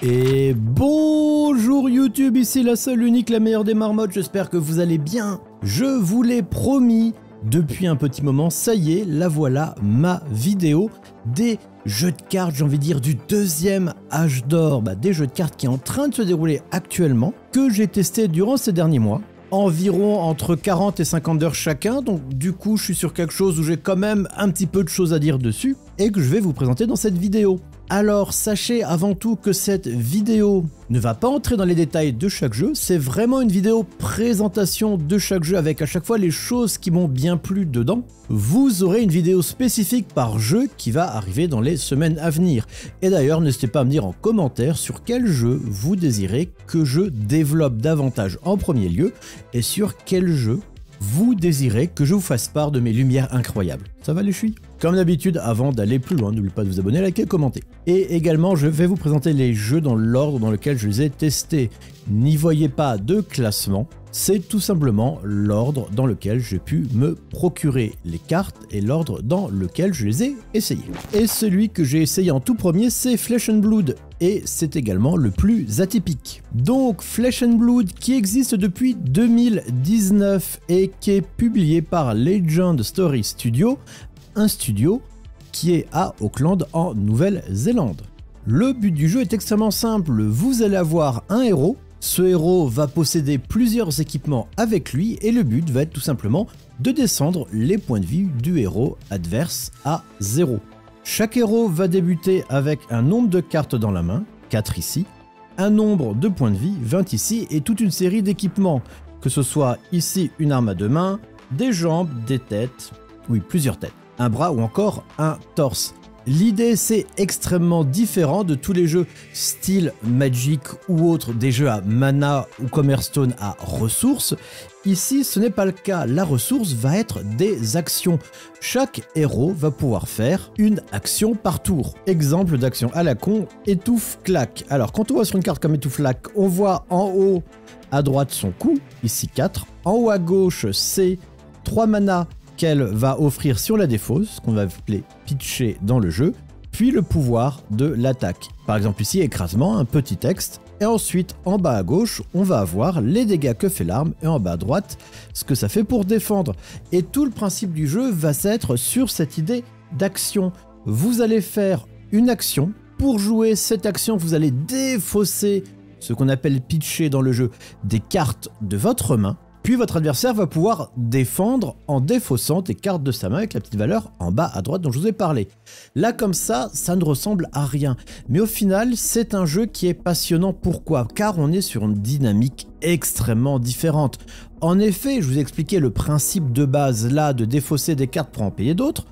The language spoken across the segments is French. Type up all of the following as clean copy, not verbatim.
Et bonjour YouTube, ici la seule, unique, la meilleure des marmottes, j'espère que vous allez bien. Je vous l'ai promis depuis un petit moment, ça y est, la voilà, ma vidéo des jeux de cartes, j'ai envie de dire du deuxième âge d'or, des jeux de cartes qui est en train de se dérouler actuellement, que j'ai testé durant ces derniers mois. Environ entre 40 et 50 heures chacun, donc du coup je suis sur quelque chose où j'ai quand même un petit peu de choses à dire dessus et que je vais vous présenter dans cette vidéo. Alors sachez avant tout que cette vidéo ne va pas entrer dans les détails de chaque jeu, c'est vraiment une vidéo présentation de chaque jeu avec à chaque fois les choses qui m'ont bien plu dedans. Vous aurez une vidéo spécifique par jeu qui va arriver dans les semaines à venir. Et d'ailleurs n'hésitez pas à me dire en commentaire sur quel jeu vous désirez que je développe davantage en premier lieu et sur quel jeu vous désirez que je vous fasse part de mes lumières incroyables. Ça va les chuis? Comme d'habitude, avant d'aller plus loin, n'oubliez pas de vous abonner, liker, commenter. Et également, je vais vous présenter les jeux dans l'ordre dans lequel je les ai testés. N'y voyez pas de classement, c'est tout simplement l'ordre dans lequel j'ai pu me procurer les cartes et l'ordre dans lequel je les ai essayés. Et celui que j'ai essayé en tout premier, c'est Flesh and Blood. Et c'est également le plus atypique. Donc Flesh and Blood qui existe depuis 2019 et qui est publié par Legend Story Studio, un studio qui est à Auckland en Nouvelle-Zélande. Le but du jeu est extrêmement simple, vous allez avoir un héros, ce héros va posséder plusieurs équipements avec lui et le but va être tout simplement de descendre les points de vie du héros adverse à 0. Chaque héros va débuter avec un nombre de cartes dans la main, 4 ici, un nombre de points de vie, 20 ici, et toute une série d'équipements, que ce soit ici une arme à deux mains, des jambes, des têtes, oui plusieurs têtes, un bras ou encore un torse. L'idée c'est extrêmement différent de tous les jeux style Magic ou autres, des jeux à mana ou comme Hearthstone à ressources. Ici ce n'est pas le cas, la ressource va être des actions. Chaque héros va pouvoir faire une action par tour. Exemple d'action à la con, étouffe claque. Alors quand on voit sur une carte comme étouffe claque, on voit en haut à droite son coup, ici 4, en haut à gauche c'est 3 mana qu'elle va offrir si on la défausse, ce qu'on va appeler pitcher dans le jeu, puis le pouvoir de l'attaque. Par exemple ici, écrasement, un petit texte, et ensuite en bas à gauche, on va avoir les dégâts que fait l'arme, et en bas à droite, ce que ça fait pour défendre. Et tout le principe du jeu va s'être sur cette idée d'action. Vous allez faire une action, pour jouer cette action, vous allez défausser ce qu'on appelle pitcher dans le jeu, des cartes de votre main, puis votre adversaire va pouvoir défendre en défaussant des cartes de sa main avec la petite valeur en bas à droite dont je vous ai parlé. Là comme ça ne ressemble à rien. Mais au final, c'est un jeu qui est passionnant. Pourquoi? Car on est sur une dynamique extrêmement différente. En effet, je vous ai expliqué le principe de base là de défausser des cartes pour en payer d'autres.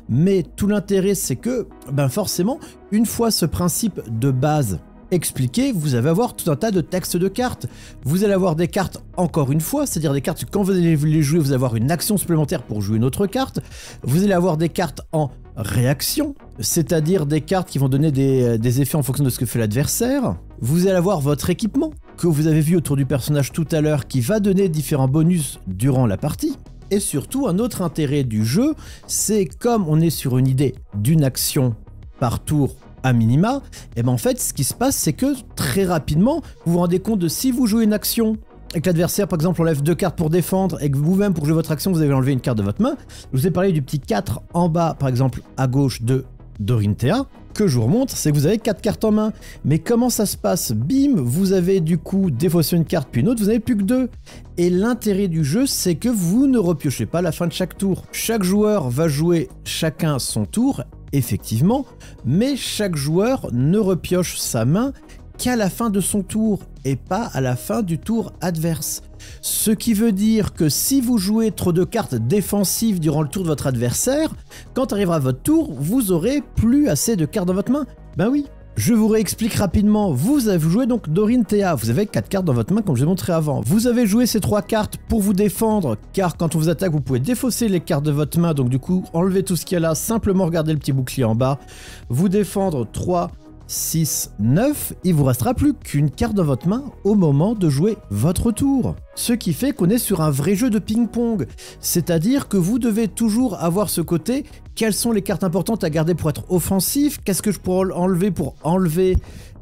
Mais tout l'intérêt c'est que, forcément, une fois ce principe de base expliqué, vous allez avoir tout un tas de textes de cartes. Vous allez avoir des cartes encore une fois, c'est-à-dire des cartes que quand vous allez les jouer, vous allez avoir une action supplémentaire pour jouer une autre carte. Vous allez avoir des cartes en réaction, c'est-à-dire des cartes qui vont donner des effets en fonction de ce que fait l'adversaire. Vous allez avoir votre équipement, que vous avez vu autour du personnage tout à l'heure, qui va donner différents bonus durant la partie. Et surtout, un autre intérêt du jeu, c'est comme on est sur une idée d'une action par tour à minima, et en fait ce qui se passe c'est que très rapidement vous vous rendez compte de si vous jouez une action et que l'adversaire par exemple enlève 2 cartes pour défendre et que vous-même pour jouer votre action vous avez enlevé une carte de votre main, je vous ai parlé du petit 4 en bas par exemple à gauche de Dorinthea, que je vous remonte, c'est que vous avez 4 cartes en main. Mais comment ça se passe? Bim, vous avez du coup défaussé une carte puis une autre, vous n'avez plus que 2. Et l'intérêt du jeu, c'est que vous ne repiochez pas à la fin de chaque tour. Chaque joueur va jouer chacun son tour, effectivement, mais chaque joueur ne repioche sa main qu'à la fin de son tour et pas à la fin du tour adverse. Ce qui veut dire que si vous jouez trop de cartes défensives durant le tour de votre adversaire, quand arrivera votre tour, vous aurez plus assez de cartes dans votre main. Ben oui. Je vous réexplique rapidement, vous avez joué donc Dorinthea, vous avez 4 cartes dans votre main comme je l'ai montré avant. Vous avez joué ces 3 cartes pour vous défendre, car quand on vous attaque vous pouvez défausser les cartes de votre main, donc du coup enlevez tout ce qu'il y a là, simplement regardez le petit bouclier en bas, vous défendre 3, 6, 9, il vous restera plus qu'une carte dans votre main au moment de jouer votre tour. Ce qui fait qu'on est sur un vrai jeu de ping-pong, c'est-à-dire que vous devez toujours avoir ce côté, quelles sont les cartes importantes à garder pour être offensif, qu'est-ce que je pourrais enlever pour enlever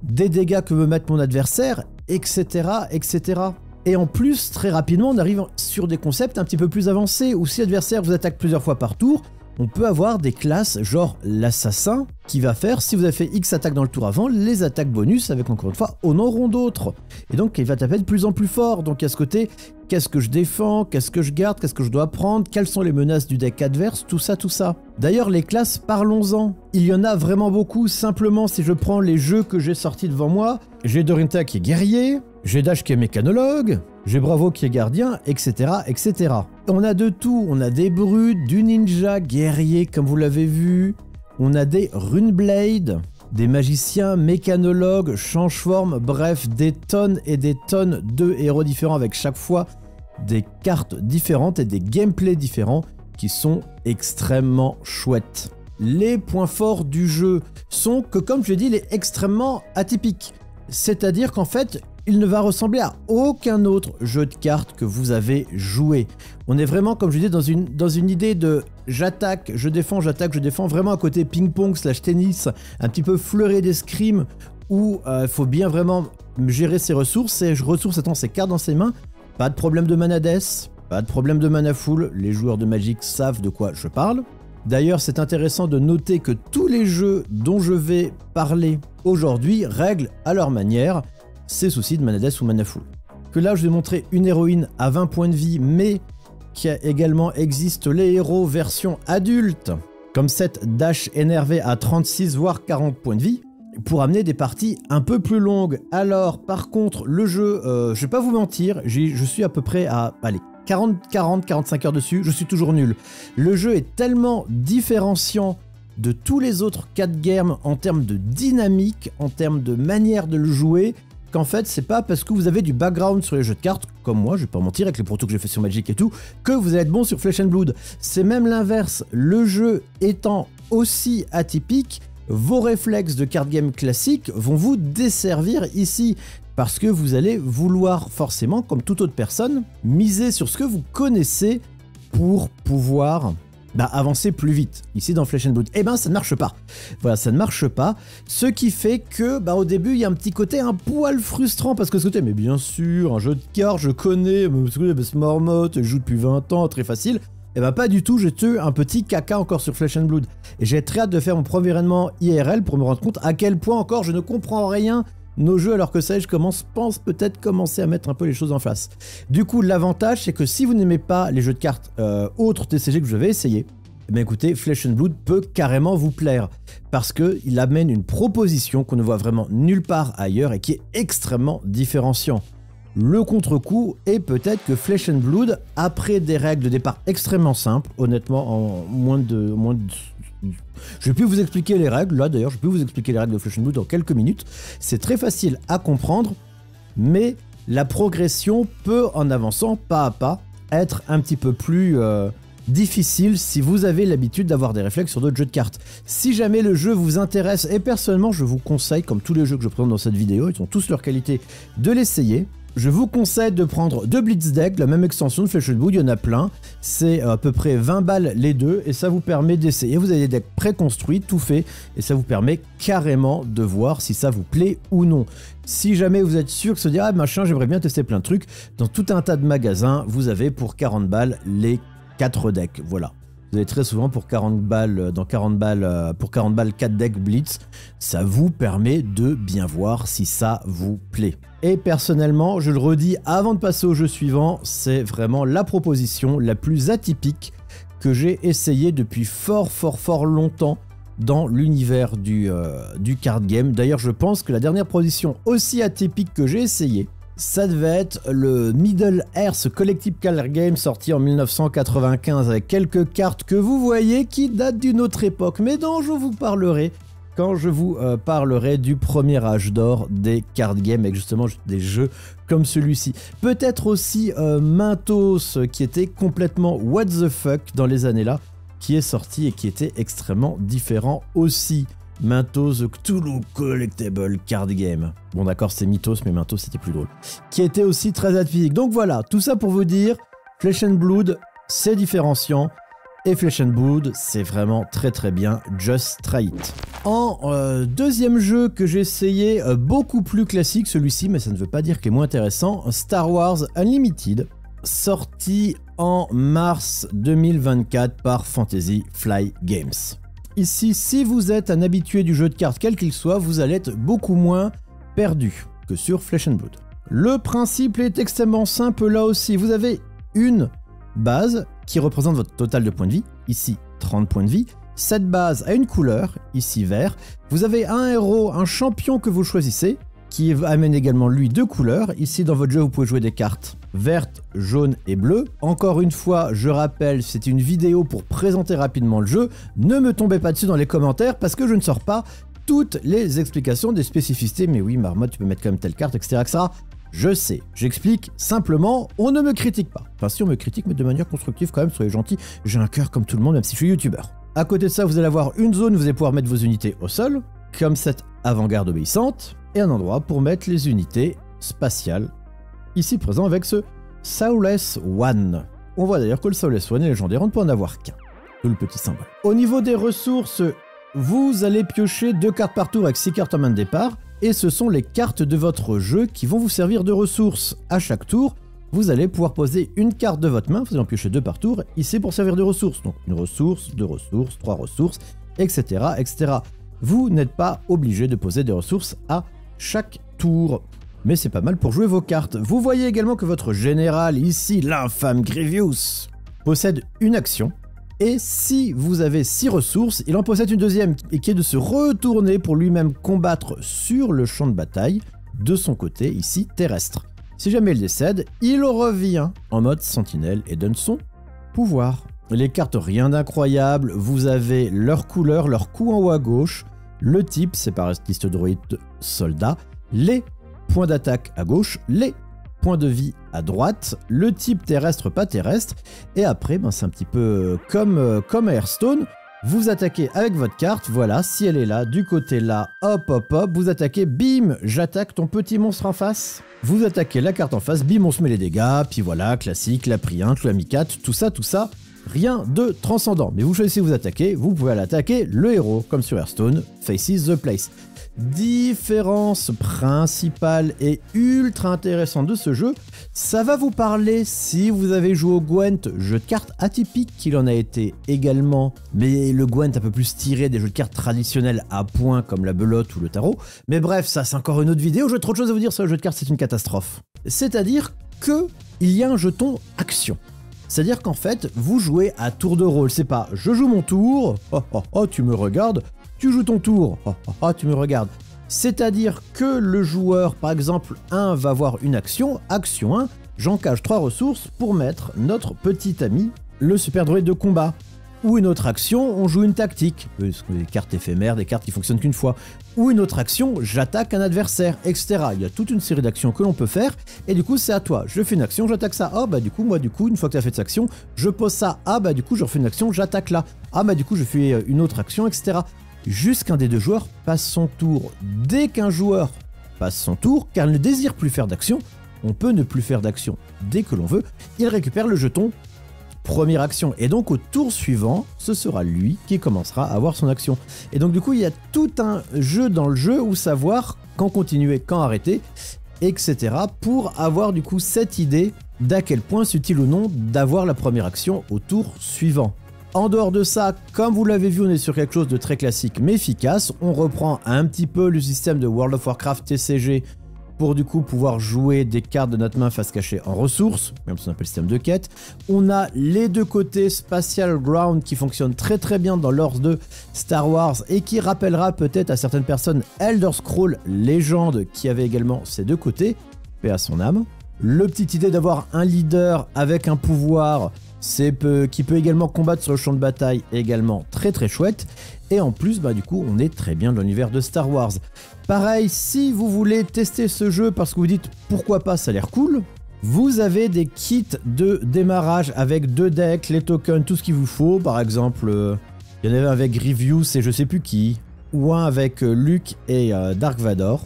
des dégâts que veut mettre mon adversaire, etc., etc. Et en plus, très rapidement, on arrive sur des concepts un petit peu plus avancés, où si l'adversaire vous attaque plusieurs fois par tour, on peut avoir des classes genre l'assassin qui va faire, si vous avez fait X attaques dans le tour avant, les attaques bonus avec encore une fois en auront d'autres. Et donc il va taper de plus en plus fort. Donc il y a ce côté, qu'est-ce que je défends, qu'est-ce que je garde, qu'est-ce que je dois prendre, quelles sont les menaces du deck adverse, tout ça, tout ça. D'ailleurs les classes, parlons-en. Il y en a vraiment beaucoup, simplement si je prends les jeux que j'ai sortis devant moi, j'ai Dorinta qui est guerrier, j'ai Dash qui est mécanologue, j'ai Bravo qui est gardien, etc., etc. On a de tout, on a des brutes, du ninja, guerrier comme vous l'avez vu, on a des runeblade, des magiciens, mécanologues, change-forme, bref, des tonnes et des tonnes de héros différents avec chaque fois des cartes différentes et des gameplays différents qui sont extrêmement chouettes. Les points forts du jeu sont que, comme je l'ai dit, il est extrêmement atypique. C'est-à-dire qu'en fait, il ne va ressembler à aucun autre jeu de cartes que vous avez joué. On est vraiment, comme je dis, dans une idée de j'attaque, je défends, vraiment à côté ping-pong / tennis, un petit peu fleuré d'escrime, où il faut bien vraiment gérer ses ressources, étant ses cartes dans ses mains. Pas de problème de mana death, pas de problème de mana full, les joueurs de Magic savent de quoi je parle. D'ailleurs, c'est intéressant de noter que tous les jeux dont je vais parler aujourd'hui règlent à leur manière ces soucis de mana death ou mana full. Que là, je vais montrer une héroïne à 20 points de vie, mais qu'il y a également existe les héros version adulte, comme cette Dash énervé à 36 voire 40 points de vie, pour amener des parties un peu plus longues. Alors, par contre, le jeu, je vais pas vous mentir, je suis à peu près à, allez, 45 heures dessus, je suis toujours nul. Le jeu est tellement différenciant de tous les autres 4 games en termes de dynamique, en termes de manière de le jouer, qu'en fait, c'est pas parce que vous avez du background sur les jeux de cartes, comme moi, je vais pas mentir, avec les protos que j'ai fait sur Magic et tout, que vous allez être bon sur Flesh and Blood. C'est même l'inverse. Le jeu étant aussi atypique, vos réflexes de card game classique vont vous desservir ici, parce que vous allez vouloir forcément, comme toute autre personne, miser sur ce que vous connaissez pour pouvoir avancer plus vite. Ici dans Flesh and Blood, eh ben ça ne marche pas. Voilà, ça ne marche pas. Ce qui fait que au début il y a un petit côté un poil frustrant, parce que ce côté, mais bien sûr, un jeu de cartes, je connais, ce Marmotte, je joue depuis 20 ans, très facile. Eh ben pas du tout, j'ai eu un petit caca encore sur Flesh and Blood. Et j'ai très hâte de faire mon premier événement IRL pour me rendre compte à quel point encore je ne comprends rien nos jeux, alors que ça, je pense peut-être commencer à mettre un peu les choses en face. Du coup, l'avantage, c'est que si vous n'aimez pas les jeux de cartes autres TCG que je vais essayer, eh bien écoutez, Flesh and Blood peut carrément vous plaire, parce qu'il amène une proposition qu'on ne voit vraiment nulle part ailleurs et qui est extrêmement différenciant. Le contre-coup est peut-être que Flesh and Blood, après des règles de départ extrêmement simples, honnêtement, en moins de je vais plus vous expliquer les règles, là d'ailleurs, je peux vous expliquer les règles de Flesh and Blood dans quelques minutes. C'est très facile à comprendre, mais la progression peut, en avançant pas à pas, être un petit peu plus difficile si vous avez l'habitude d'avoir des réflexes sur d'autres jeux de cartes. Si jamais le jeu vous intéresse, et personnellement je vous conseille, comme tous les jeux que je présente dans cette vidéo, ils ont tous leur qualité, de l'essayer. Je vous conseille de prendre 2 Blitz Decks, la même extension de Flesh and Blood, il y en a plein. C'est à peu près 20 balles les deux, et ça vous permet d'essayer. Vous avez des decks préconstruits, tout fait, et ça vous permet carrément de voir si ça vous plaît ou non. Si jamais vous êtes sûr que se dire, ah machin, j'aimerais bien tester plein de trucs, dans tout un tas de magasins, vous avez pour 40 balles les 4 decks, voilà. Vous avez très souvent pour 40 balles, pour 40 balles 4 decks Blitz, ça vous permet de bien voir si ça vous plaît. Et personnellement, je le redis avant de passer au jeu suivant, c'est vraiment la proposition la plus atypique que j'ai essayé depuis fort longtemps dans l'univers du card game. D'ailleurs, je pense que la dernière proposition aussi atypique que j'ai essayé, ça devait être le Middle Earth Collective Card Game sorti en 1995 avec quelques cartes que vous voyez qui datent d'une autre époque, mais dont je vous parlerai quand je vous parlerai du premier âge d'or des card games avec justement des jeux comme celui-ci. Peut-être aussi Mintos qui était complètement what the fuck dans les années là, qui est sorti et qui était extrêmement différent aussi. Mintos Cthulhu Collectible Card Game. Bon d'accord, c'est Mythos, mais Mintos c'était plus drôle. Qui était aussi très atypique. Donc voilà, tout ça pour vous dire, Flesh and Blood, c'est différenciant. Et Flesh and Blood, c'est vraiment très bien. Just try it. En deuxième jeu que j'ai essayé, beaucoup plus classique celui-ci, mais ça ne veut pas dire qu'il est moins intéressant, Star Wars Unlimited, sorti en mars 2024 par Fantasy Flight Games. Ici, si vous êtes un habitué du jeu de cartes quel qu'il soit, vous allez être beaucoup moins perdu que sur Flesh and Blood. Le principe est extrêmement simple là aussi, vous avez une base qui représente votre total de points de vie, ici 30 points de vie. Cette base a une couleur, ici vert. Vous avez un héros, un champion que vous choisissez, qui amène également lui deux couleurs. Ici dans votre jeu, vous pouvez jouer des cartes vertes, jaunes et bleues. Encore une fois, je rappelle, c'est une vidéo pour présenter rapidement le jeu. Ne me tombez pas dessus dans les commentaires parce que je ne sors pas toutes les explications des spécificités. Mais oui, Marmotte, tu peux mettre quand même telle carte, etc. etc. Je sais, j'explique simplement, on ne me critique pas. Enfin si on me critique, mais de manière constructive quand même, soyez gentils. J'ai un cœur comme tout le monde, même si je suis youtubeur. À côté de ça, vous allez avoir une zone où vous allez pouvoir mettre vos unités au sol, comme cette avant-garde obéissante, et un endroit pour mettre les unités spatiales, ici présent avec ce Soulless One. On voit d'ailleurs que le Soulless One est légendaire, on ne peut en avoir qu'un, tout le petit symbole. Au niveau des ressources, vous allez piocher 2 cartes par tour avec 6 cartes en main de départ, et ce sont les cartes de votre jeu qui vont vous servir de ressources à chaque tour. Vous allez pouvoir poser une carte de votre main, vous allez en piocher 2 par tour, ici pour servir de ressources. Donc une ressource, 2 ressources, 3 ressources, etc. etc. Vous n'êtes pas obligé de poser des ressources à chaque tour. Mais c'est pas mal pour jouer vos cartes. Vous voyez également que votre général, ici l'infâme Grievous, possède une action. Et si vous avez 6 ressources, il en possède une deuxième, et qui est de se retourner pour lui-même combattre sur le champ de bataille, de son côté, ici terrestre. Si jamais il décède, il revient en mode sentinelle et donne son pouvoir. Les cartes, rien d'incroyable, vous avez leur couleur, leur coup en haut à gauche, le type, séparatiste droïde soldat, les points d'attaque à gauche, les points de vie à droite, le type terrestre, pas terrestre, et après, ben, c'est un petit peu comme Hearthstone. Vous attaquez avec votre carte, voilà, si elle est là, du côté là, hop hop hop, vous attaquez, bim, j'attaque ton petit monstre en face. Vous attaquez la carte en face, bim, on se met les dégâts, puis voilà, classique, la Pri1, la Mi4, tout ça, rien de transcendant. Mais vous choisissez vous attaquer, vous pouvez aller attaquer le héros, comme sur Hearthstone, Faces the Place. Différence principale et ultra intéressante de ce jeu, ça va vous parler si vous avez joué au Gwent, jeu de cartes atypique qu'il en a été également, mais le Gwent un peu plus tiré des jeux de cartes traditionnels à points comme la belote ou le tarot. Mais bref, ça c'est encore une autre vidéo, j'ai trop de choses à vous dire sur le jeu de cartes, c'est une catastrophe. C'est-à-dire que il y a un jeton action. C'est-à-dire qu'en fait, vous jouez à tour de rôle, c'est pas je joue mon tour, oh oh oh tu me regardes, tu joues ton tour, oh oh oh tu me regardes. C'est-à-dire que le joueur, par exemple 1, va avoir une action, action 1, j'encage 3 ressources pour mettre notre petit ami, le super droïde de combat. Ou une autre action, on joue une tactique, des cartes éphémères, des cartes qui fonctionnent qu'une fois. Ou une autre action, j'attaque un adversaire, etc. Il y a toute une série d'actions que l'on peut faire, et du coup c'est à toi. Je fais une action, j'attaque ça. Ah bah du coup, une fois que tu as fait cette action, je pose ça. Ah bah du coup, je refais une action, j'attaque là. Ah bah du coup, je fais une autre action, etc. Jusqu'un des deux joueurs passe son tour. Dès qu'un joueur passe son tour, car il ne désire plus faire d'action, on peut ne plus faire d'action dès que l'on veut, il récupère le jeton première action. Et donc au tour suivant, ce sera lui qui commencera à avoir son action. Et donc du coup, il y a tout un jeu dans le jeu où savoir quand continuer, quand arrêter, etc. pour avoir du coup cette idée d'à quel point c'est utile ou non d'avoir la première action au tour suivant. En dehors de ça, comme vous l'avez vu, on est sur quelque chose de très classique mais efficace. On reprend un petit peu le système de World of Warcraft TCG pour du coup pouvoir jouer des cartes de notre main face cachée en ressources, même si on appelle le système de quête. On a les deux côtés Spatial Ground qui fonctionnent très très bien dans l'ordre de Star Wars et qui rappellera peut-être à certaines personnes Elder Scrolls Légende qui avait également ces deux côtés, paix à son âme. Le petite idée d'avoir un leader avec un pouvoir qui peut également combattre sur le champ de bataille est également très très chouette. Et en plus, bah du coup, on est très bien dans l'univers de Star Wars. Pareil, si vous voulez tester ce jeu parce que vous dites pourquoi pas, ça a l'air cool, vous avez des kits de démarrage avec 2 decks, les tokens, tout ce qu'il vous faut. Par exemple, il y en avait un avec Grievous et je sais plus qui, ou un avec Luke et Dark Vador,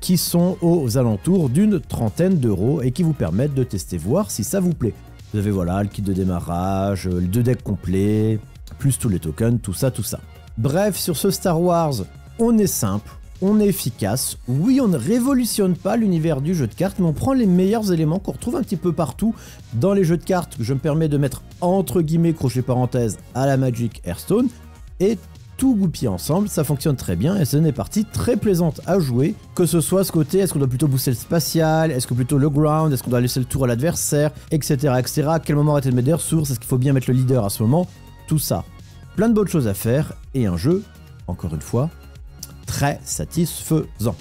qui sont aux alentours d'une 30aine d'euros et qui vous permettent de tester, voir si ça vous plaît. Vous avez voilà le kit de démarrage, les 2 decks complets, plus tous les tokens, tout ça, tout ça. Bref, sur ce Star Wars, on est simple, on est efficace. Oui, on ne révolutionne pas l'univers du jeu de cartes, mais on prend les meilleurs éléments qu'on retrouve un petit peu partout dans les jeux de cartes, que je me permets de mettre entre guillemets, crochet parenthèse, à la Magic Hearthstone, et tout goupillé ensemble, ça fonctionne très bien et c'est une partie très plaisante à jouer, que ce soit ce côté, est-ce qu'on doit plutôt booster le spatial, est-ce que plutôt le ground, est-ce qu'on doit laisser le tour à l'adversaire, etc., etc., à quel moment arrêter de mettre des ressources, est-ce qu'il faut bien mettre le leader à ce moment, tout ça. Plein de bonnes choses à faire et un jeu, encore une fois, très satisfaisant.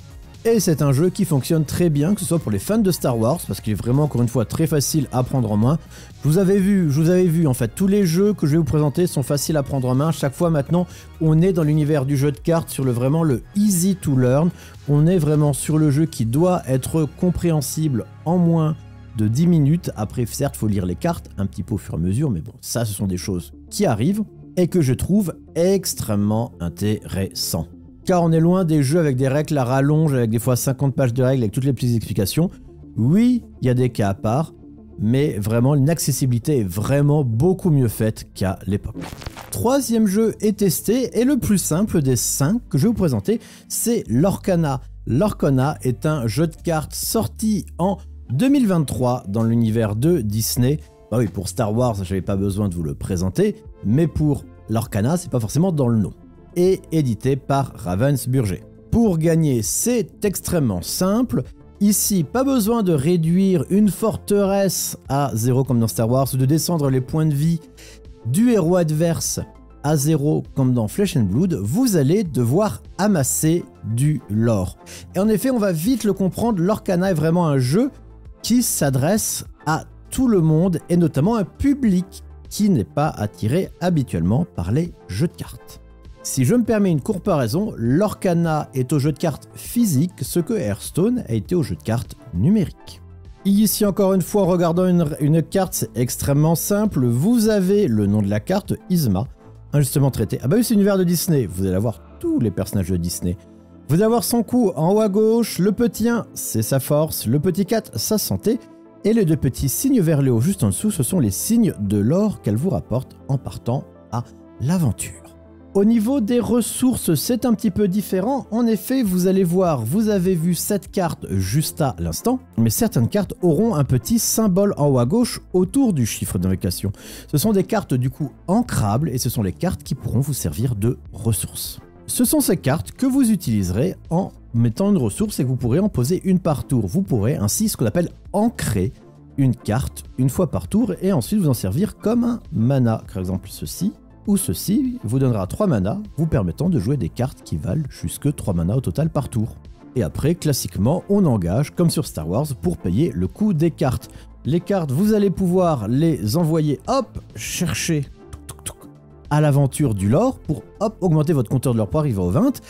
Et c'est un jeu qui fonctionne très bien, que ce soit pour les fans de Star Wars, parce qu'il est vraiment, encore une fois, très facile à prendre en main. Je vous avais vu, en fait, tous les jeux que je vais vous présenter sont faciles à prendre en main. Chaque fois, maintenant, on est dans l'univers du jeu de cartes, sur vraiment le easy to learn. On est vraiment sur le jeu qui doit être compréhensible en moins de 10 minutes. Après, certes, il faut lire les cartes un petit peu au fur et à mesure, mais bon, ça, ce sont des choses qui arrivent et que je trouve extrêmement intéressants. Car on est loin des jeux avec des règles à rallonge, avec des fois 50 pages de règles, avec toutes les petites explications. Oui, il y a des cas à part, mais vraiment l'inaccessibilité est vraiment beaucoup mieux faite qu'à l'époque. Troisième jeu est testé, et le plus simple des 5 que je vais vous présenter, c'est Lorcana. Lorcana est un jeu de cartes sorti en 2023 dans l'univers de Disney. Bah oui, pour Star Wars, j'avais pas besoin de vous le présenter, mais pour Lorcana, c'est pas forcément dans le nom. Et édité par Ravensburger. Pour gagner, c'est extrêmement simple. Ici, pas besoin de réduire une forteresse à 0 comme dans Star Wars, ou de descendre les points de vie du héros adverse à 0 comme dans Flesh and Blood. Vous allez devoir amasser du lore. Et en effet, on va vite le comprendre, Lorcana est vraiment un jeu qui s'adresse à tout le monde, et notamment un public qui n'est pas attiré habituellement par les jeux de cartes. Si je me permets une comparaison, Lorcana est au jeu de cartes physique ce que Hearthstone a été au jeu de cartes numérique. Ici encore une fois, en regardant une carte, c'est extrêmement simple. Vous avez le nom de la carte, Yzma, injustement traité. Ah bah oui, c'est l'univers de Disney, vous allez avoir tous les personnages de Disney. Vous allez avoir son coup en haut à gauche, le petit 1, c'est sa force, le petit 4, sa santé, et les deux petits signes vers le haut juste en dessous, ce sont les signes de l'or qu'elle vous rapporte en partant à l'aventure. Au niveau des ressources, c'est un petit peu différent. En effet, vous allez voir, vous avez vu cette carte juste à l'instant, mais certaines cartes auront un petit symbole en haut à gauche autour du chiffre d'invocation. Ce sont des cartes du coup ancrables et ce sont les cartes qui pourront vous servir de ressources. Ce sont ces cartes que vous utiliserez en mettant une ressource et que vous pourrez en poser une par tour. Vous pourrez ainsi ce qu'on appelle ancrer une carte une fois par tour et ensuite vous en servir comme un mana. Par exemple ceci. Ou ceci vous donnera 3 mana, vous permettant de jouer des cartes qui valent jusque 3 mana au total par tour. Et après, classiquement, on engage, comme sur Star Wars, pour payer le coût des cartes. Les cartes, vous allez pouvoir les envoyer, hop, chercher à l'aventure du lore, pour hop, augmenter votre compteur de lore pour arriver au 20.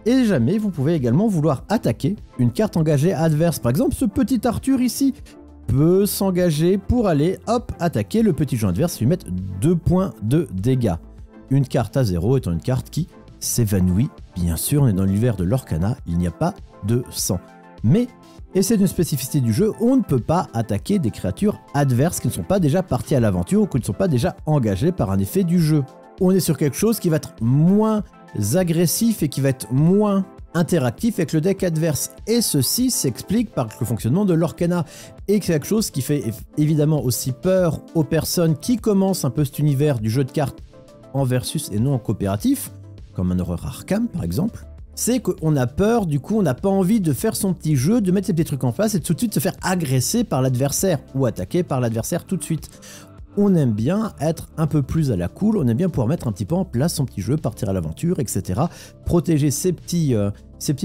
Et jamais, vous pouvez également vouloir attaquer une carte engagée adverse. Par exemple, ce petit Arthur ici peut s'engager pour aller, hop, attaquer le petit joueur adverse et lui mettre 2 points de dégâts. Une carte à 0 étant une carte qui s'évanouit. Bien sûr, on est dans l'univers de Lorcana, il n'y a pas de sang. Mais, et c'est une spécificité du jeu, on ne peut pas attaquer des créatures adverses qui ne sont pas déjà parties à l'aventure ou qui ne sont pas déjà engagées par un effet du jeu. On est sur quelque chose qui va être moins agressif et qui va être moins interactif avec le deck adverse. Et ceci s'explique par le fonctionnement de Lorcana. Et quelque chose qui fait évidemment aussi peur aux personnes qui commencent un peu cet univers du jeu de cartes en versus et non en coopératif, comme un Horror Arkham par exemple, c'est qu'on a peur, du coup on n'a pas envie de faire son petit jeu, de mettre ses petits trucs en place et de tout de suite se faire agresser par l'adversaire ou attaquer par l'adversaire tout de suite. On aime bien être un peu plus à la cool, on aime bien pouvoir mettre un petit peu en place son petit jeu, partir à l'aventure, etc. Protéger ses petits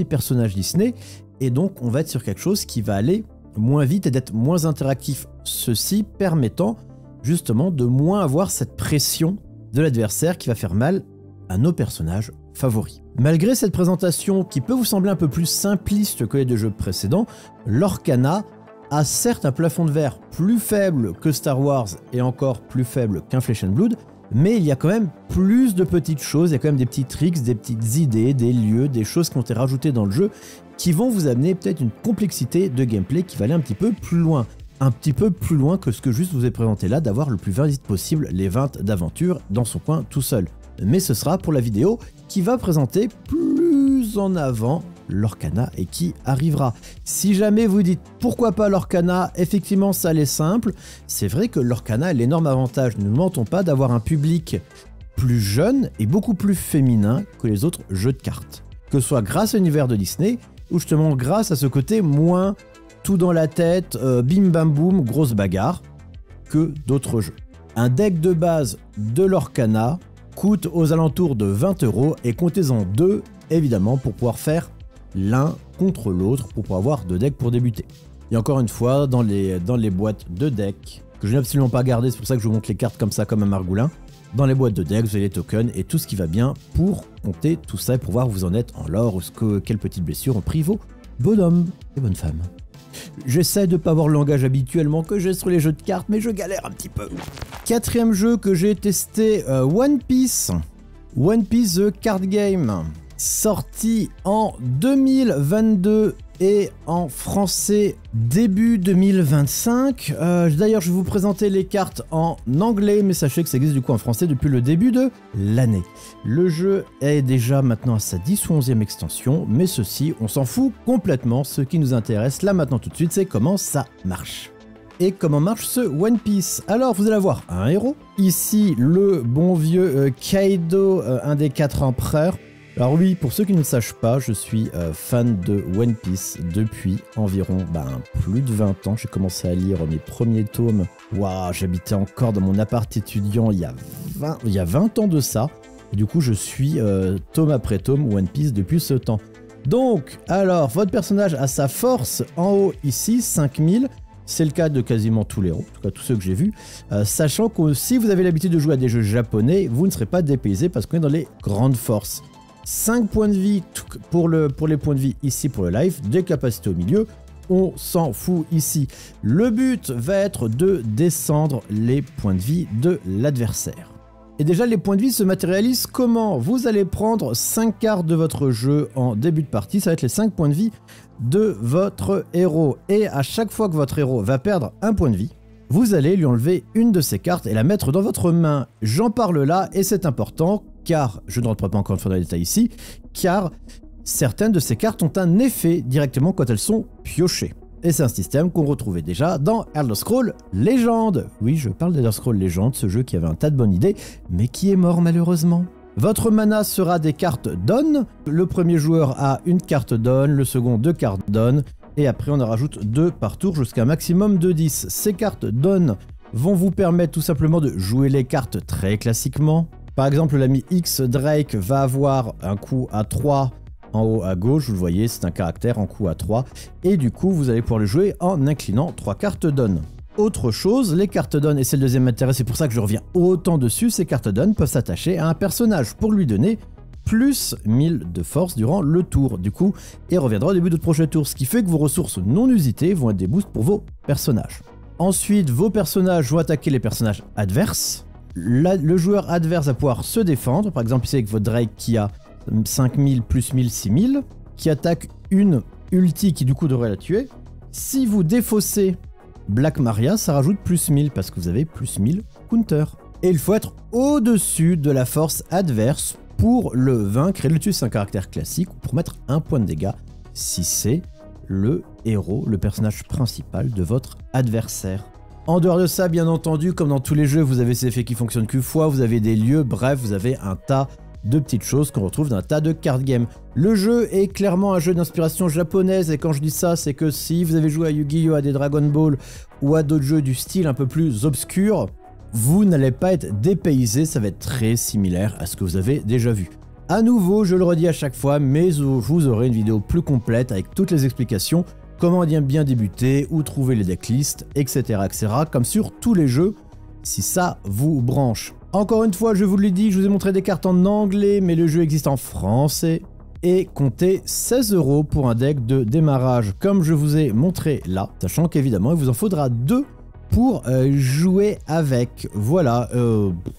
personnages Disney, et donc on va être sur quelque chose qui va aller moins vite et d'être moins interactif. Ceci permettant justement de moins avoir cette pression de l'adversaire qui va faire mal à nos personnages favoris. Malgré cette présentation qui peut vous sembler un peu plus simpliste que les deux jeux précédents, Lorcana a certes un plafond de verre plus faible que Star Wars et encore plus faible qu'un Flesh and Blood, mais il y a quand même plus de petites choses, il y a quand même des petits tricks, des petites idées, des lieux, des choses qui ont été rajoutées dans le jeu qui vont vous amener peut-être une complexité de gameplay qui va aller un petit peu plus loin. Un petit peu plus loin que ce que juste vous ai présenté là, d'avoir le plus vite possible les 20 d'aventures dans son coin tout seul. Mais ce sera pour la vidéo qui va présenter plus en avant Lorcana et qui arrivera. Si jamais vous dites pourquoi pas Lorcana, effectivement ça l'est simple. C'est vrai que Lorcana a l'énorme avantage, ne mentons pas, d'avoir un public plus jeune et beaucoup plus féminin que les autres jeux de cartes. Que ce soit grâce à l'univers de Disney ou justement grâce à ce côté moins tout dans la tête, bim bam boum, grosse bagarre que d'autres jeux. Un deck de base de Lorcana coûte aux alentours de 20 € et comptez-en 2 évidemment pour pouvoir faire l'un contre l'autre pour pouvoir avoir 2 decks pour débuter. Et encore une fois, dans les boîtes de decks, que je n'ai absolument pas gardé, c'est pour ça que je vous montre les cartes comme ça, comme un margoulin. Dans les boîtes de decks, vous avez les tokens et tout ce qui va bien pour compter tout ça et pour voir où vous en êtes en lore ou quelles petites blessures ont pris vos bonhommes et bonnes femmes. J'essaie de ne pas avoir le langage habituellement que j'ai sur les jeux de cartes, mais je galère un petit peu. 4e jeu que j'ai testé, One Piece. One Piece The Card Game. Sorti en 2022 et en français début 2025. D'ailleurs, je vais vous présenter les cartes en anglais, mais sachez que ça existe du coup en français depuis le début de l'année. Le jeu est déjà maintenant à sa 10 ou 11e extension, mais ceci, on s'en fout complètement. Ce qui nous intéresse là maintenant tout de suite, c'est comment ça marche. Et comment marche ce One Piece? Alors, vous allez avoir un héros. Ici, le bon vieux Kaido, un des 4 empereurs. Alors oui, pour ceux qui ne le sachent pas, je suis fan de One Piece depuis environ plus de 20 ans. J'ai commencé à lire mes premiers tomes. Waouh, j'habitais encore dans mon appart étudiant il y a 20 ans de ça. Et du coup, je suis tome après tome One Piece depuis ce temps. Donc, alors, votre personnage a sa force en haut ici, 5000. C'est le cas de quasiment tous les héros, en tout cas tous ceux que j'ai vus. Sachant que si vous avez l'habitude de jouer à des jeux japonais, vous ne serez pas dépaysé parce qu'on est dans les grandes forces. 5 points de vie pour les points de vie ici pour le life, des capacités au milieu, on s'en fout ici. Le but va être de descendre les points de vie de l'adversaire. Et déjà les points de vie se matérialisent comment? Vous allez prendre 5 cartes de votre jeu en début de partie, ça va être les 5 points de vie de votre héros. Et à chaque fois que votre héros va perdre un point de vie, vous allez lui enlever une de ces cartes et la mettre dans votre main. J'en parle là et c'est important car, je ne rentre pas encore une fois dans les détails ici, car certaines de ces cartes ont un effet directement quand elles sont piochées. Et c'est un système qu'on retrouvait déjà dans Elder Scrolls Legends. Oui, je parle d'Elder Scrolls Legends, ce jeu qui avait un tas de bonnes idées, mais qui est mort malheureusement. Votre mana sera des cartes Dawn. Le premier joueur a une carte Dawn, le second 2 cartes Dawn, et après on en rajoute 2 par tour jusqu'à un maximum de 10. Ces cartes Dawn vont vous permettre tout simplement de jouer les cartes très classiquement. Par exemple, l'ami X Drake va avoir un coup à 3 en haut à gauche, vous le voyez, c'est un caractère en coup à 3. Et du coup, vous allez pouvoir le jouer en inclinant 3 cartes Dawn. Autre chose, les cartes Dawn, et c'est le deuxième intérêt, c'est pour ça que je reviens autant dessus, ces cartes Dawn peuvent s'attacher à un personnage pour lui donner plus 1000 de force durant le tour. Du coup, il reviendra au début de votre prochain tour, ce qui fait que vos ressources non usitées vont être des boosts pour vos personnages. Ensuite, vos personnages vont attaquer les personnages adverses. Le joueur adverse va pouvoir se défendre, par exemple ici avec votre Drake qui a 5000 plus 1000, 6000, qui attaque une ulti qui du coup devrait la tuer. Si vous défaussez Black Maria, ça rajoute plus 1000 parce que vous avez plus 1000 counter. Et il faut être au-dessus de la force adverse pour le vaincre et le tuer, c'est un caractère classique, pour mettre un point de dégâts si c'est le héros, le personnage principal de votre adversaire. En dehors de ça, bien entendu, comme dans tous les jeux, vous avez ces effets qui fonctionnent qu'une fois, vous avez des lieux, bref, vous avez un tas de petites choses qu'on retrouve dans un tas de card games. Le jeu est clairement un jeu d'inspiration japonaise, et quand je dis ça, c'est que si vous avez joué à Yu-Gi-Oh!, à des Dragon Ball, ou à d'autres jeux du style un peu plus obscur, vous n'allez pas être dépaysé, ça va être très similaire à ce que vous avez déjà vu. À nouveau, je le redis à chaque fois, mais vous aurez une vidéo plus complète avec toutes les explications, comment bien débuter, où trouver les decklists, etc., etc., comme sur tous les jeux, si ça vous branche. Encore une fois, je vous l'ai dit, je vous ai montré des cartes en anglais, mais le jeu existe en français. Et comptez 16 € pour un deck de démarrage, comme je vous ai montré là, sachant qu'évidemment, il vous en faudra 2 pour jouer avec. Voilà,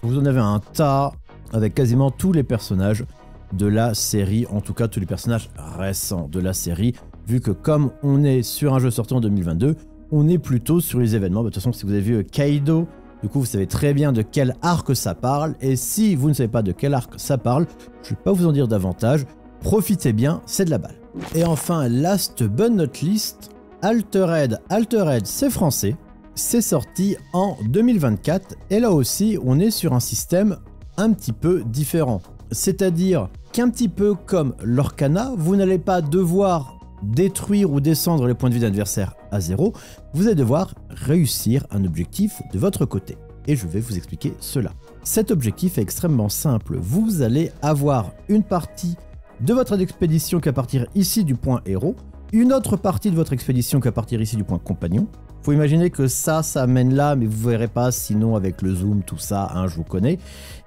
vous en avez un tas avec quasiment tous les personnages de la série, en tout cas tous les personnages récents de la série, vu que comme on est sur un jeu sorti en 2022, on est plutôt sur les événements. De toute façon, si vous avez vu Kaido Du coup, vous savez très bien de quel arc ça parle. Et si vous ne savez pas de quel arc ça parle, je ne vais pas vous en dire davantage. Profitez bien, c'est de la balle. Et enfin, last but not least, Altered. Altered, c'est français. C'est sorti en 2024. Et là aussi, on est sur un système un petit peu différent. C'est-à-dire qu'un petit peu comme l'Orcana, vous n'allez pas devoir détruire ou descendre les points de vie d'adversaire à 0, vous allez devoir réussir un objectif de votre côté. Et je vais vous expliquer cela. Cet objectif est extrêmement simple. Vous allez avoir une partie de votre expédition qui va partir ici du point héros, une autre partie de votre expédition qui va partir ici du point compagnon. Faut imaginer que ça mène là, mais vous verrez pas, sinon avec le zoom, tout ça, hein, je vous connais.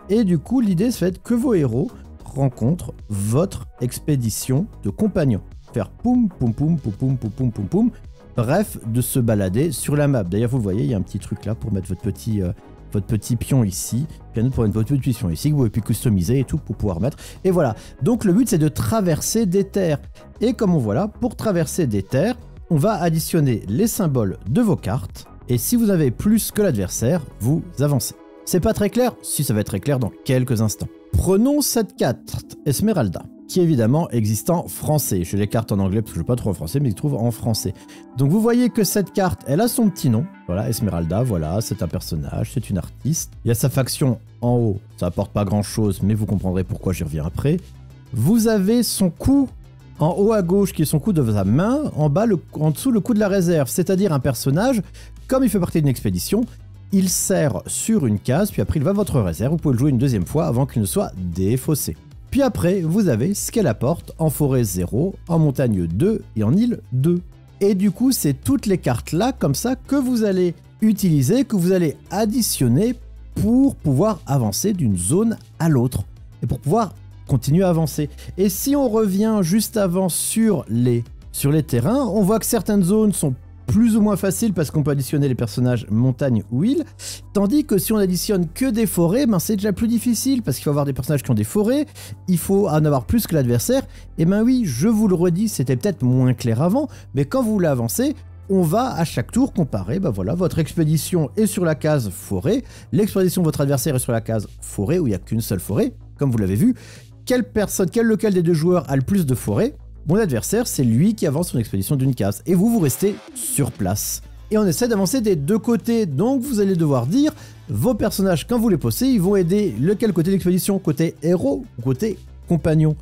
Et du coup, l'idée, c'est que vos héros rencontrent votre expédition de compagnons. Faire poum, poum, poum, poum, poum, poum, poum, poum, poum. Bref, de se balader sur la map. D'ailleurs, vous le voyez, il y a un petit truc là pour mettre votre petit pion ici. Puis un autre pour mettre votre petit pion ici, que vous pouvez customiser et tout pour pouvoir mettre. Et voilà. Donc, le but, c'est de traverser des terres. Et comme on voit là, pour traverser des terres, on va additionner les symboles de vos cartes. Et si vous avez plus que l'adversaire, vous avancez. C'est pas très clair? Si, ça va être très clair dans quelques instants. Prenons cette carte, Esmeralda, qui évidemment existe en français. J'ai les cartes en anglais parce que je ne veux pas trop en français, mais je trouve en français. Donc vous voyez que cette carte, elle a son petit nom. Voilà, Esmeralda, voilà, c'est un personnage, c'est une artiste. Il y a sa faction en haut, ça apporte pas grand chose, mais vous comprendrez pourquoi j'y reviens après. Vous avez son coup en haut à gauche, qui est son coup de sa main, en bas, en dessous, le coup de la réserve, c'est-à-dire un personnage, comme il fait partie d'une expédition, il sert sur une case, puis après il va à votre réserve, vous pouvez le jouer une deuxième fois avant qu'il ne soit défaussé. Puis après, vous avez ce qu'elle apporte en forêt 0, en montagne 2 et en île 2. Et du coup, c'est toutes les cartes là, comme ça, que vous allez utiliser, que vous allez additionner pour pouvoir avancer d'une zone à l'autre. Et pour pouvoir continuer à avancer. Et si on revient juste avant sur les terrains, on voit que certaines zones sont plus ou moins faciles parce qu'on peut additionner les personnages montagne ou île, tandis que si on additionne que des forêts, ben c'est déjà plus difficile parce qu'il faut avoir des personnages qui ont des forêts, il faut en avoir plus que l'adversaire, et ben oui, je vous le redis, c'était peut-être moins clair avant, mais quand vous voulez avancer, on va à chaque tour comparer, ben voilà, votre expédition est sur la case forêt, l'expédition de votre adversaire est sur la case forêt, où il n'y a qu'une seule forêt, comme vous l'avez vu, lequel des deux joueurs a le plus de forêts. Mon adversaire, c'est lui qui avance son expédition d'une case. Et vous restez sur place. Et on essaie d'avancer des deux côtés. Donc vous allez devoir dire, vos personnages, quand vous les posez, ils vont aider lequel côté de l'expédition, côté héros ou côté compagnon.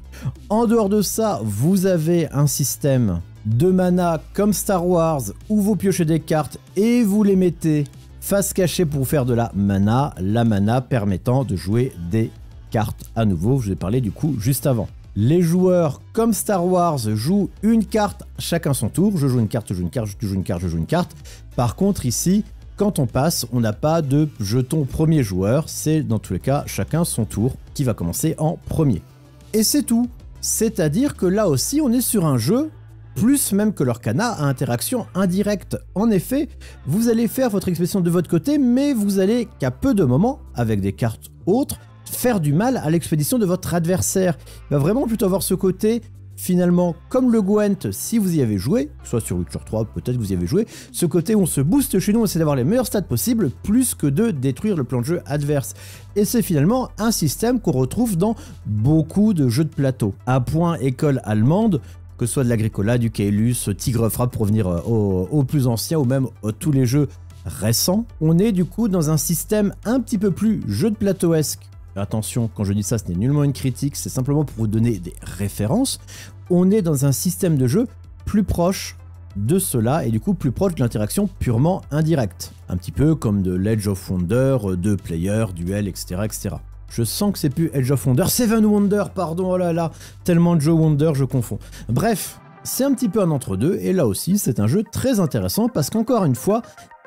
En dehors de ça, vous avez un système de mana comme Star Wars, où vous piochez des cartes et vous les mettez face cachée pour faire de la mana permettant de jouer des cartes à nouveau. Je vous ai parlé du coup juste avant. Les joueurs, comme Star Wars, jouent une carte chacun son tour. Je joue une carte, je joue une carte, je joue une carte, je joue une carte. Par contre, ici, quand on passe, on n'a pas de jeton premier joueur. C'est dans tous les cas chacun son tour qui va commencer en premier. Et c'est tout. C'est-à-dire que là aussi, on est sur un jeu, plus même que l'Orcana, à interaction indirecte. En effet, vous allez faire votre expédition de votre côté, mais vous allez qu'à peu de moments, avec des cartes autres, faire du mal à l'expédition de votre adversaire. Il va vraiment plutôt avoir ce côté, finalement, comme le Gwent, si vous y avez joué, soit sur Witcher 3, peut-être que vous y avez joué, ce côté où on se booste chez nous, on essaie d'avoir les meilleurs stats possibles, plus que de détruire le plan de jeu adverse. Et c'est finalement un système qu'on retrouve dans beaucoup de jeux de plateau. À point école allemande, que ce soit de l'Agricola, du Caylus, Tigre Frappe pour revenir aux plus anciens, ou même tous les jeux récents, on est du coup dans un système un petit peu plus jeu de plateauesque. Attention, quand je dis ça, ce n'est nullement une critique, c'est simplement pour vous donner des références. On est dans un système de jeu plus proche de cela et du coup plus proche de l'interaction purement indirecte. Un petit peu comme de l'Edge of Wonder, de Player, Duel, etc., etc. Je sens que c'est plus Edge of Wonder, Seven Wonder, pardon, oh là là, tellement de jeux Wonder, je confonds. Bref, c'est un petit peu un entre-deux et là aussi, c'est un jeu très intéressant parce qu'encore une fois,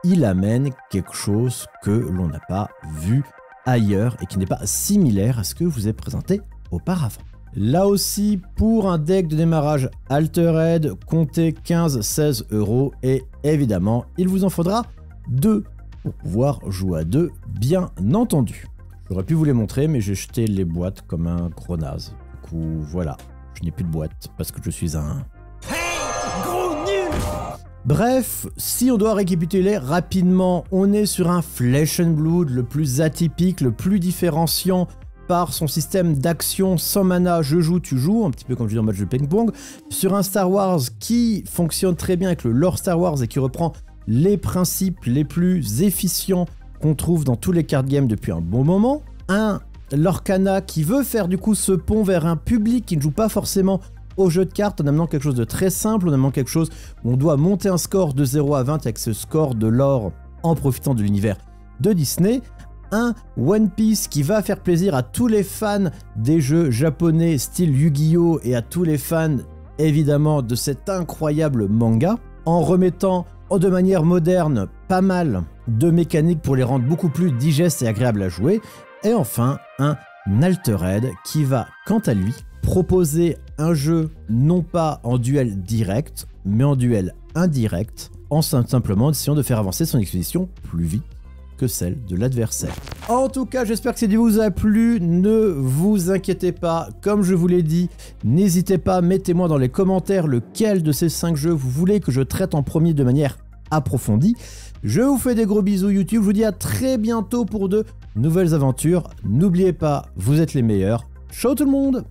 il amène quelque chose que l'on n'a pas vu ailleurs et qui n'est pas similaire à ce que je vous ai présenté auparavant. Là aussi, pour un deck de démarrage Altered, comptez 15-16 € et évidemment, il vous en faudra 2 pour pouvoir jouer à 2, bien entendu. J'aurais pu vous les montrer, mais j'ai jeté les boîtes comme un gros naze. Du coup, voilà, je n'ai plus de boîte parce que je suis un... Hey, gros nul! Bref, si on doit récapituler rapidement, on est sur un Flesh and Blood le plus atypique, le plus différenciant par son système d'action sans mana, je joue, tu joues, un petit peu comme je dis dans match de ping-pong, sur un Star Wars qui fonctionne très bien avec le lore Star Wars et qui reprend les principes les plus efficients qu'on trouve dans tous les card games depuis un bon moment, un Lorcana qui veut faire du coup ce pont vers un public qui ne joue pas forcément au jeu de cartes en amenant quelque chose de très simple, en amenant quelque chose où on doit monter un score de 0 à 20 avec ce score de lore en profitant de l'univers de Disney, un One Piece qui va faire plaisir à tous les fans des jeux japonais style Yu-Gi-Oh! Et à tous les fans évidemment de cet incroyable manga, en remettant de manière moderne pas mal de mécaniques pour les rendre beaucoup plus digestes et agréables à jouer, et enfin un Altered qui va quant à lui proposer un jeu non pas en duel direct mais en duel indirect, en simplement essayant de faire avancer son expédition plus vite que celle de l'adversaire. En tout cas, j'espère que cette vidéo vous a plu. Ne vous inquiétez pas, comme je vous l'ai dit, n'hésitez pas, mettez-moi dans les commentaires lequel de ces 5 jeux vous voulez que je traite en premier de manière approfondie. Je vous fais des gros bisous YouTube, je vous dis à très bientôt pour de nouvelles aventures. N'oubliez pas, vous êtes les meilleurs. Ciao tout le monde!